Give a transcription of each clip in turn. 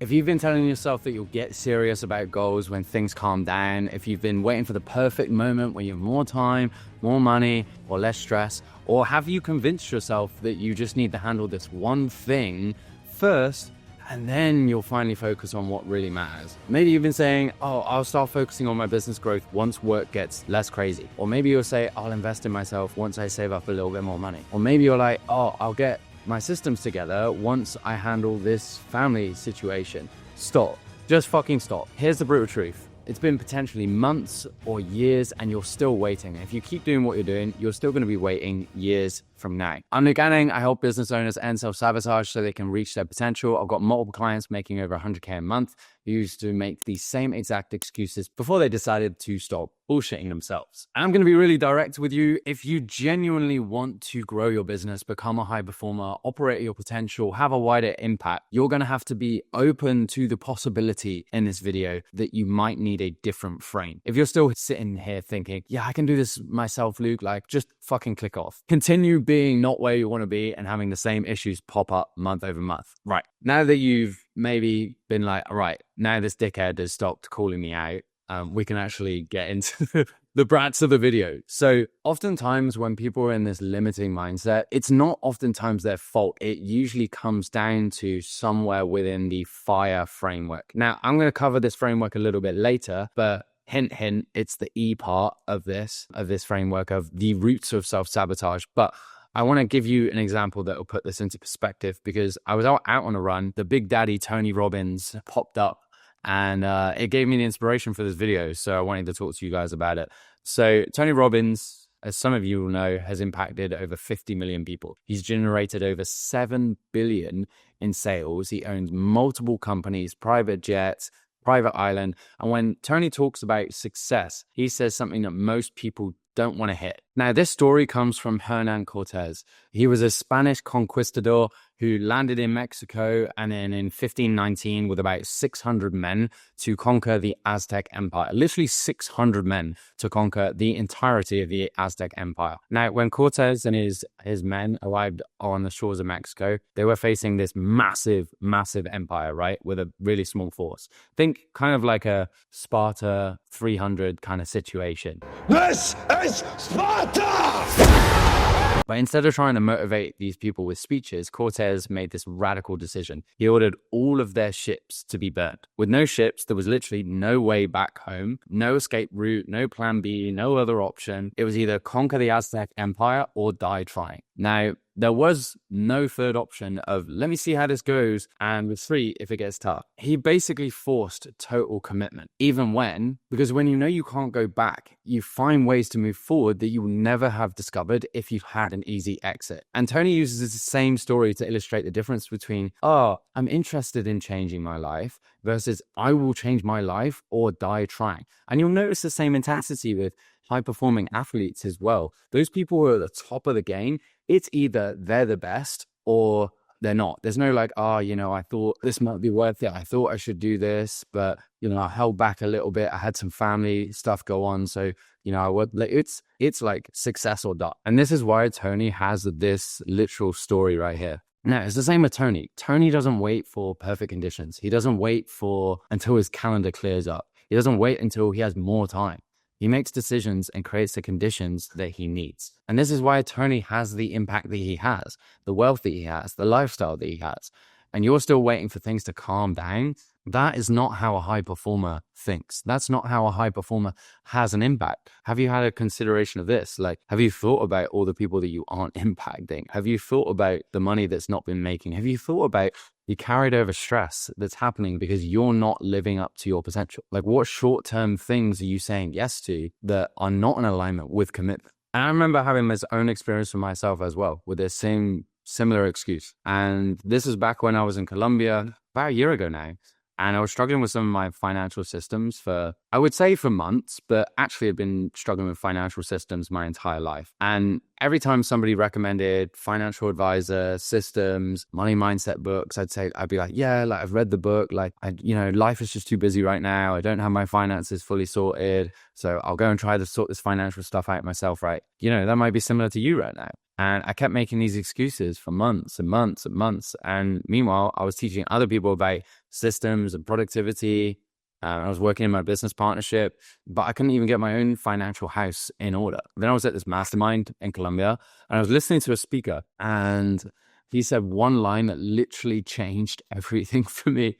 If you've been telling yourself that you'll get serious about goals when things calm down, if you've been waiting for the perfect moment when you have more time, more money, or less stress, or have you convinced yourself that you just need to handle this one thing first, and then you'll finally focus on what really matters? Maybe you've been saying, oh, I'll start focusing on my business growth once work gets less crazy. Or maybe you'll say, I'll invest in myself once I save up a little bit more money. Or maybe you're like, oh, I'll get my systems together once I handle this family situation. Stop. Just fucking stop. Here's the brutal truth. It's been potentially months or years and you're still waiting. If you keep doing what you're doing, you're still going to be waiting years from now. I'm Nick Ganning. I help business owners end self-sabotage so they can reach their potential. I've got multiple clients making over 100K a month who used to make these same exact excuses before they decided to stop bullshitting themselves. I'm going to be really direct with you. If you genuinely want to grow your business, become a high performer, operate at your potential, have a wider impact, you're going to have to be open to the possibility in this video that you might need a different frame. If you're still sitting here thinking, yeah, I can do this myself, Luke, like just fucking click off. Continue being not where you want to be and having the same issues pop up month over month. Right. Now that you've maybe been like, all right, now this dickhead has stopped calling me out, we can actually get into the brats of the video. So oftentimes when people are in this limiting mindset, it's not oftentimes their fault. It usually comes down to somewhere within the FIRE framework. Now, I'm going to cover this framework a little bit later, but hint, hint, it's the E part of this framework of the roots of self-sabotage. But I want to give you an example that will put this into perspective, because I was out on a run. The big daddy, Tony Robbins, popped up and it gave me the inspiration for this video. So I wanted to talk to you guys about it. So Tony Robbins, as some of you will know, has impacted over 50 million people. He's generated over 7 billion in sales. He owns multiple companies, private jets, private island. And when Tony talks about success, he says something that most people don't want to hit. Now, this story comes from Hernan Cortez. He was a Spanish conquistador who landed in Mexico and then in 1519 with about 600 men to conquer the Aztec Empire. Literally 600 men to conquer the entirety of the Aztec Empire. Now, when Cortez and his men arrived on the shores of Mexico, they were facing this massive, massive empire, right? With a really small force. Think kind of like a Sparta 300 kind of situation. This is Sparta! But instead of trying to motivate these people with speeches, Cortez made this radical decision. He ordered all of their ships to be burnt. With no ships, there was literally no way back home, no escape route, no plan B, no other option. It was either conquer the Aztec Empire or die trying. Now, there was no third option of, let me see how this goes, and with three, if it gets tough. He basically forced total commitment, even because when you know you can't go back, you find ways to move forward that you will never have discovered if you had an easy exit. And Tony uses the same story to illustrate the difference between, oh, I'm interested in changing my life versus I will change my life or die trying. And you'll notice the same intensity with high-performing athletes as well. Those people who are at the top of the game, it's either they're the best or they're not. There's no like, I thought this might be worth it. I thought I should do this, but, I held back a little bit. I had some family stuff go on. So, it's like success or die. And this is why Tony has this literal story right here. Now, it's the same with Tony. Tony doesn't wait for perfect conditions. He doesn't wait until his calendar clears up. He doesn't wait until he has more time. He makes decisions and creates the conditions that he needs. And this is why Tony has the impact that he has, the wealth that he has, the lifestyle that he has. And you're still waiting for things to calm down. That is not how a high performer thinks. That's not how a high performer has an impact. Have you had a consideration of this? Like, have you thought about all the people that you aren't impacting? Have you thought about the money that's not been making? Have you thought about the carried over stress that's happening because you're not living up to your potential? Like, what short-term things are you saying yes to that are not in alignment with commitment? And I remember having this own experience for myself as well with this similar excuse. And this is back when I was in Colombia about a year ago now. And I was struggling with some of my financial systems for months, but actually I've been struggling with financial systems my entire life. And every time somebody recommended financial advisor, systems, money mindset books, I'd be like, yeah, like I've read the book, like, life is just too busy right now. I don't have my finances fully sorted. So I'll go and try to sort this financial stuff out myself, right? That might be similar to you right now. And I kept making these excuses for months and months and months. And meanwhile, I was teaching other people about systems and productivity. I was working in my business partnership, but I couldn't even get my own financial house in order. Then I was at this mastermind in Colombia, and I was listening to a speaker, and he said one line that literally changed everything for me.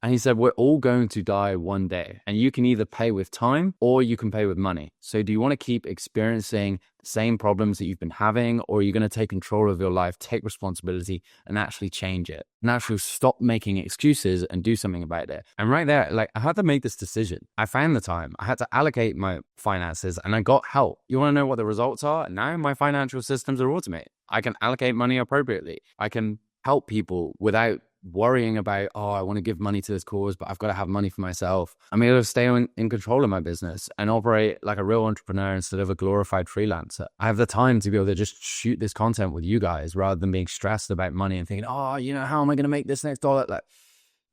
And he said, we're all going to die one day, and you can either pay with time or you can pay with money. So do you want to keep experiencing the same problems that you've been having, or are you going to take control of your life, take responsibility, and actually change it? And actually stop making excuses and do something about it. And right there, like, I had to make this decision. I found the time. I had to allocate my finances, and I got help. You want to know what the results are? Now my financial systems are automated. I can allocate money appropriately. I can help people without worrying about, oh, I want to give money to this cause, but I've got to have money for myself. I'm able to stay in control of my business and operate like a real entrepreneur instead of a glorified freelancer. I have the time to be able to just shoot this content with you guys rather than being stressed about money and thinking, oh, how am I going to make this next dollar? Like,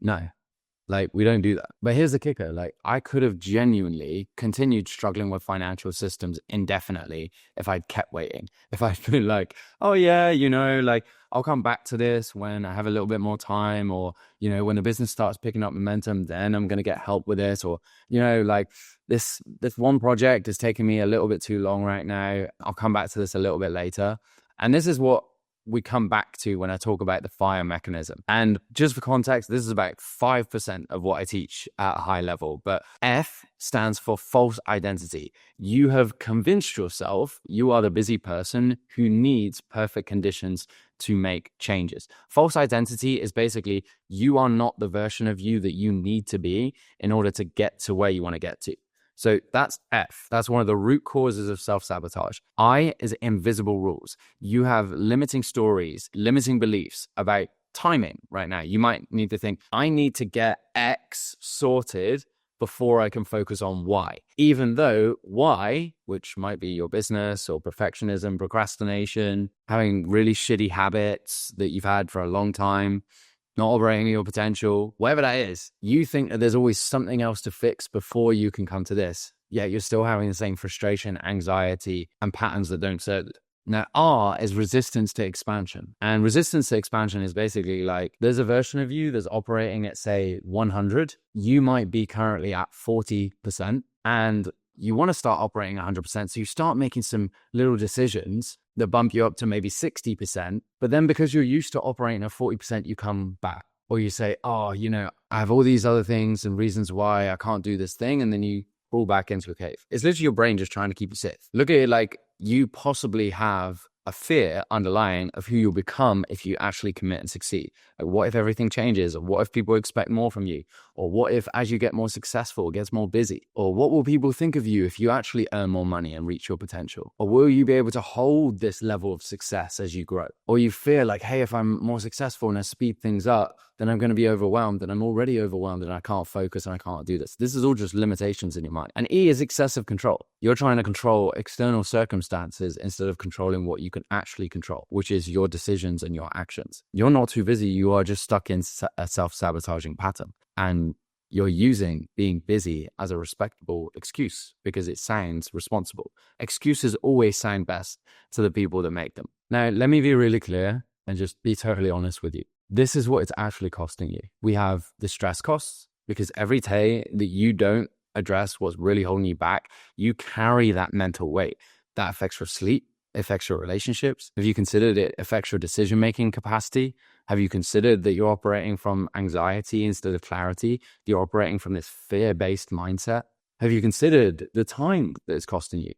no. Like, we don't do that. But here's the kicker. Like, I could have genuinely continued struggling with financial systems indefinitely if I'd kept waiting. If I'd been like, oh yeah, like, I'll come back to this when I have a little bit more time, or, when the business starts picking up momentum, then I'm going to get help with this, or, like, this one project is taking me a little bit too long right now. I'll come back to this a little bit later. And this is what we come back to when I talk about the FIRE mechanism. And just for context, this is about 5% of what I teach at a high level. But F stands for false identity. You have convinced yourself you are the busy person who needs perfect conditions to make changes. False identity is basically you are not the version of you that you need to be in order to get to where you want to get to. So that's F. That's one of the root causes of self-sabotage. I is invisible rules. You have limiting stories, limiting beliefs about timing right now. You might need to think, I need to get X sorted before I can focus on Y. Even though Y, which might be your business or perfectionism, procrastination, having really shitty habits that you've had for a long time, not operating your potential, whatever that is, you think that there's always something else to fix before you can come to this. Yeah, you're still having the same frustration, anxiety, and patterns that don't serve it. Now, R is resistance to expansion. And resistance to expansion is basically like, there's a version of you that's operating at, say, 100. You might be currently at 40%, and you want to start operating 100%. So you start making some little decisions that bump you up to maybe 60%. But then because you're used to operating at 40%, you come back. Or you say, oh, I have all these other things and reasons why I can't do this thing. And then you fall back into a cave. It's literally your brain just trying to keep you safe. Look at it like you possibly have a fear underlying of who you'll become if you actually commit and succeed. Like, what if everything changes? Or what if people expect more from you? Or what if as you get more successful, it gets more busy? Or what will people think of you if you actually earn more money and reach your potential? Or will you be able to hold this level of success as you grow? Or you fear like, hey, if I'm more successful and I speed things up, then I'm going to be overwhelmed, and I'm already overwhelmed and I can't focus and I can't do this. This is all just limitations in your mind. And E is excessive control. You're trying to control external circumstances instead of controlling what you can actually control, which is your decisions and your actions. You're not too busy. You are just stuck in a self-sabotaging pattern. And you're using being busy as a respectable excuse because it sounds responsible. Excuses always sound best to the people that make them. Now, let me be really clear and just be totally honest with you. This is what it's actually costing you. We have the stress costs, because every day that you don't address what's really holding you back, you carry that mental weight. That affects your sleep, affects your relationships. Have you considered it affects your decision-making capacity? Have you considered that you're operating from anxiety instead of clarity? You're operating from this fear-based mindset. Have you considered the time that it's costing you?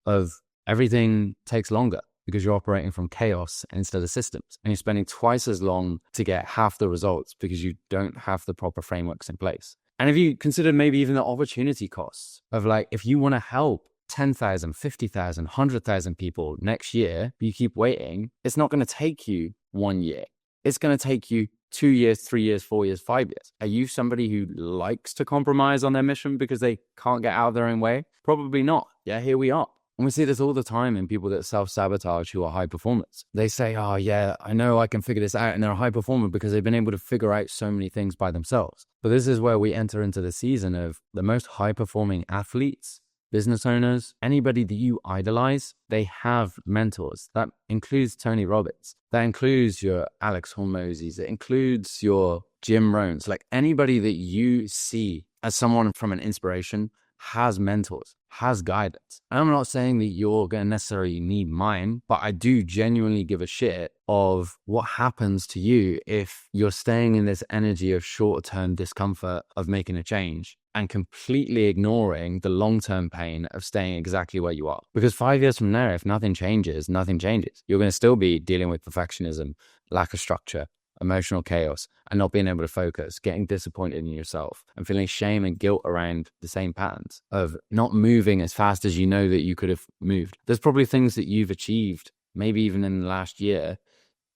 Of everything takes longer because you're operating from chaos instead of systems. And you're spending twice as long to get half the results because you don't have the proper frameworks in place. And have you considered maybe even the opportunity costs of, like, if you want to help 10,000, 50,000, 100,000 people next year, but you keep waiting, it's not going to take you 1 year. It's going to take you 2 years, 3 years, 4 years, 5 years. Are you somebody who likes to compromise on their mission because they can't get out of their own way? Probably not. Yeah, here we are. And we see this all the time in people that self-sabotage who are high performers. They say, oh yeah, I know I can figure this out. And they're a high performer because they've been able to figure out so many things by themselves. But this is where we enter into the season of the most high performing athletes, business owners, anybody that you idolize, they have mentors. That includes Tony Robbins. That includes your Alex Hormozis. It includes your Jim Rohns. Like anybody that you see as someone from an inspiration has mentors, has guidance. And I'm not saying that you're going to necessarily need mine, but I do genuinely give a shit of what happens to you if you're staying in this energy of short-term discomfort of making a change and completely ignoring the long-term pain of staying exactly where you are. Because 5 years from now, if nothing changes, nothing changes. You're going to still be dealing with perfectionism, lack of structure, emotional chaos, and not being able to focus, getting disappointed in yourself, and feeling shame and guilt around the same patterns of not moving as fast as you know that you could have moved. There's probably things that you've achieved, maybe even in the last year,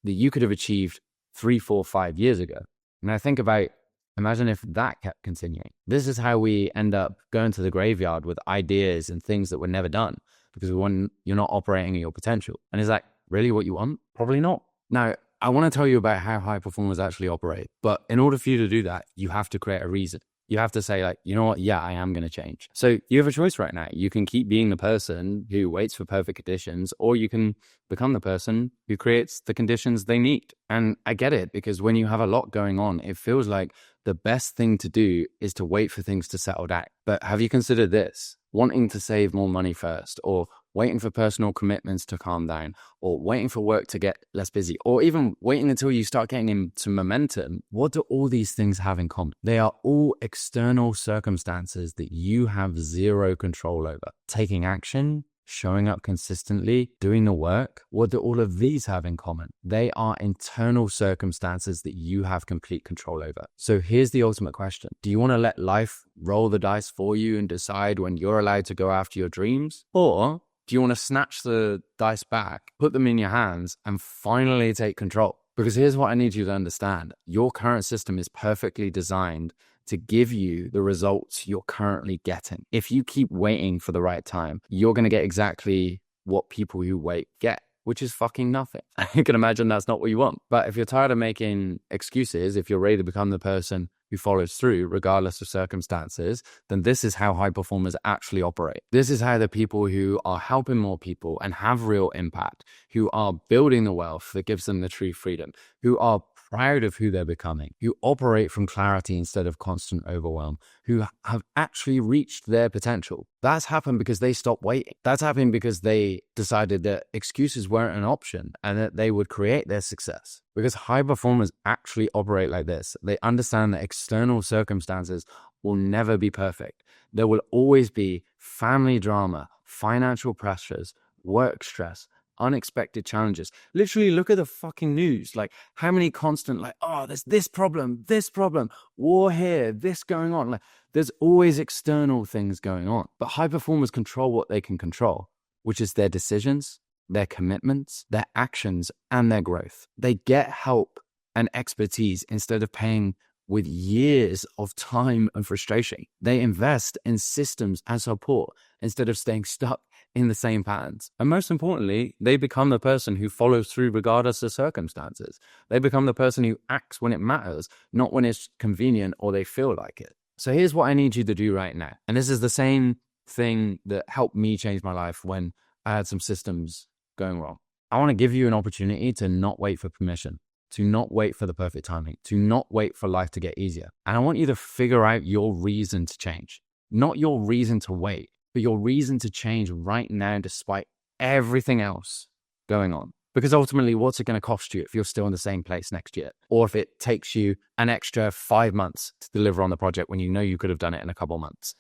that you could have achieved 3, 4, 5 years ago. And I think about, imagine if that kept continuing. This is how we end up going to the graveyard with ideas and things that were never done because you're not operating at your potential. And is that really what you want? Probably not. Now, I want to tell you about how high performers actually operate. But in order for you to do that, you have to create a reason. You have to say like, you know what? Yeah, I am going to change. So you have a choice right now. You can keep being the person who waits for perfect conditions, or you can become the person who creates the conditions they need. And I get it, because when you have a lot going on, it feels like the best thing to do is to wait for things to settle down. But have you considered this? Wanting to save more money first, or waiting for personal commitments to calm down, or waiting for work to get less busy, or even waiting until you start getting into momentum. What do all these things have in common? They are all external circumstances that you have zero control over. Taking action, showing up consistently, doing the work. What do all of these have in common? They are internal circumstances that you have complete control over. So here's the ultimate question. Do you want to let life roll the dice for you and decide when you're allowed to go after your dreams? Or do you want to snatch the dice back, put them in your hands, and finally take control? Because here's what I need you to understand. Your current system is perfectly designed to give you the results you're currently getting. If you keep waiting for the right time, you're going to get exactly what people who wait get, which is fucking nothing. I can imagine that's not what you want. But if you're tired of making excuses, if you're ready to become the person who follows through regardless of circumstances, then this is how high performers actually operate. This is how the people who are helping more people and have real impact, who are building the wealth that gives them the true freedom, who are proud of who they're becoming, who operate from clarity instead of constant overwhelm, who have actually reached their potential. That's happened because they stopped waiting. That's happened because they decided that excuses weren't an option and that they would create their success. Because high performers actually operate like this. They understand that external circumstances will never be perfect. There will always be family drama, financial pressures, work stress, unexpected challenges. Literally look at the fucking news. Like how many constant there's this problem, war here, this going on. Like there's always external things going on. But high performers control what they can control, which is their decisions, their commitments, their actions, and their growth. They get help and expertise instead of paying with years of time and frustration. They invest in systems and support instead of staying stuck in the same patterns. And most importantly, they become the person who follows through regardless of circumstances. They become the person who acts when it matters, not when it's convenient or they feel like it. So here's what I need you to do right now. And this is the same thing that helped me change my life when I had some systems going wrong. I want to give you an opportunity to not wait for permission, to not wait for the perfect timing, to not wait for life to get easier. And I want you to figure out your reason to change, not your reason to wait, but your reason to change right now despite everything else going on. Because ultimately, what's it going to cost you if you're still in the same place next year? Or if it takes you an extra 5 months to deliver on the project when you know you could have done it in a couple months?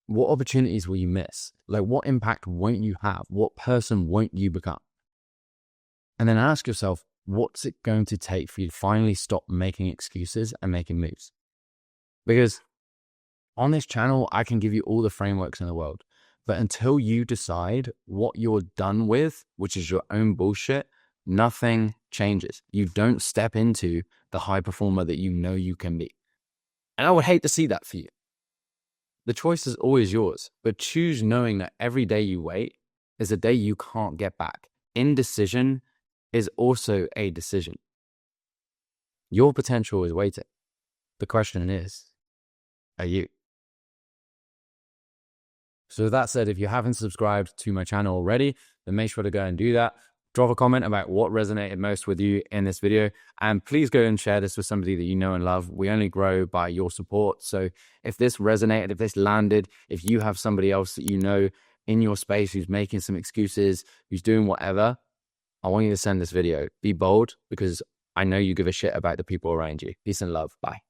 What opportunities will you miss? Like what impact won't you have? What person won't you become? And then ask yourself, what's it going to take for you to finally stop making excuses and making moves? Because on this channel, I can give you all the frameworks in the world. But until you decide what you're done with, which is your own bullshit, nothing changes. You don't step into the high performer that you know you can be. And I would hate to see that for you. The choice is always yours, but choose knowing that every day you wait is a day you can't get back. Indecision is also a decision. Your potential is waiting. The question is, are you? So that said, if you haven't subscribed to my channel already, then make sure to go and do that. Drop a comment about what resonated most with you in this video. And please go and share this with somebody that you know and love. We only grow by your support. So if this resonated, if this landed, if you have somebody else that you know in your space who's making some excuses, who's doing whatever, I want you to send this video. Be bold, because I know you give a shit about the people around you. Peace and love. Bye.